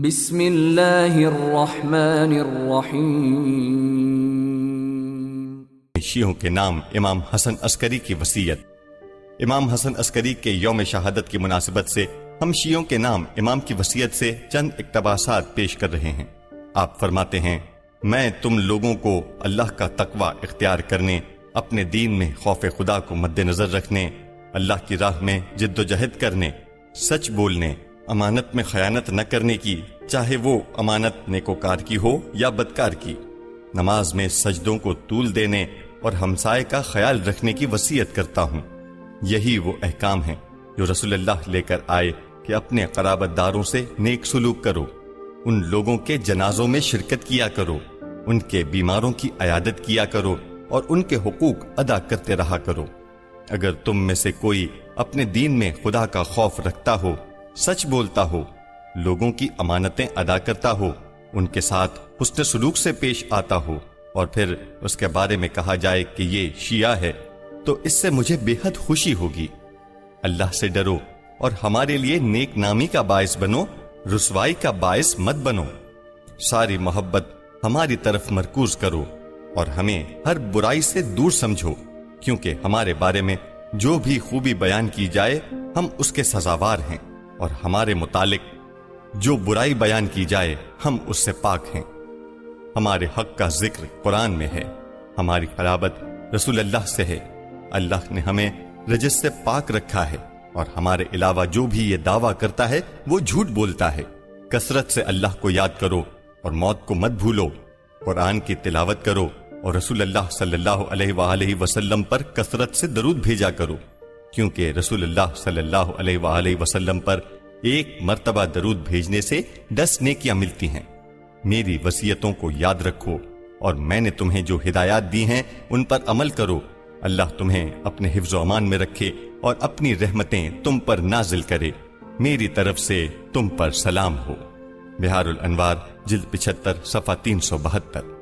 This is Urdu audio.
بسم اللہ الرحمن الرحیم۔ شیعوں کے نام امام حسن عسکری کی وصیت۔ امام حسن عسکری کے یوم شہادت کی مناسبت سے ہم شیعوں کے نام امام کی وصیت سے چند اقتباسات پیش کر رہے ہیں۔ آپ فرماتے ہیں، میں تم لوگوں کو اللہ کا تقوی اختیار کرنے، اپنے دین میں خوف خدا کو مد نظر رکھنے، اللہ کی راہ میں جد و جہد کرنے، سچ بولنے، امانت میں خیانت نہ کرنے کی، چاہے وہ امانت نیکوکار کی ہو یا بدکار کی، نماز میں سجدوں کو طول دینے اور ہمسائے کا خیال رکھنے کی وصیت کرتا ہوں۔ یہی وہ احکام ہیں جو رسول اللہ لے کر آئے کہ اپنے قرابت داروں سے نیک سلوک کرو، ان لوگوں کے جنازوں میں شرکت کیا کرو، ان کے بیماروں کی عیادت کیا کرو اور ان کے حقوق ادا کرتے رہا کرو۔ اگر تم میں سے کوئی اپنے دین میں خدا کا خوف رکھتا ہو، سچ بولتا ہو، لوگوں کی امانتیں ادا کرتا ہو، ان کے ساتھ حسن سلوک سے پیش آتا ہو، اور پھر اس کے بارے میں کہا جائے کہ یہ شیعہ ہے، تو اس سے مجھے بے حد خوشی ہوگی۔ اللہ سے ڈرو اور ہمارے لیے نیک نامی کا باعث بنو، رسوائی کا باعث مت بنو۔ ساری محبت ہماری طرف مرکوز کرو اور ہمیں ہر برائی سے دور سمجھو، کیونکہ ہمارے بارے میں جو بھی خوبی بیان کی جائے ہم اس کے سزاوار ہیں، اور ہمارے متعلق جو برائی بیان کی جائے ہم اس سے پاک ہیں۔ ہمارے حق کا ذکر قرآن میں ہے، ہماری قرابت رسول اللہ سے ہے، اللہ نے ہمیں رجس سے پاک رکھا ہے، اور ہمارے علاوہ جو بھی یہ دعویٰ کرتا ہے وہ جھوٹ بولتا ہے۔ کثرت سے اللہ کو یاد کرو اور موت کو مت بھولو، قرآن کی تلاوت کرو اور رسول اللہ صلی اللہ علیہ وآلہ وسلم پر کثرت سے درود بھیجا کرو، کیونکہ رسول اللہ صلی اللہ علیہ وآلہ وسلم پر ایک مرتبہ درود بھیجنے سے 10 نیکیاں ملتی ہیں۔ میری وصیتوں کو یاد رکھو اور میں نے تمہیں جو ہدایات دی ہیں ان پر عمل کرو۔ اللہ تمہیں اپنے حفظ و امان میں رکھے اور اپنی رحمتیں تم پر نازل کرے۔ میری طرف سے تم پر سلام ہو۔ بہار الانوار جلد 75 صفحہ 372۔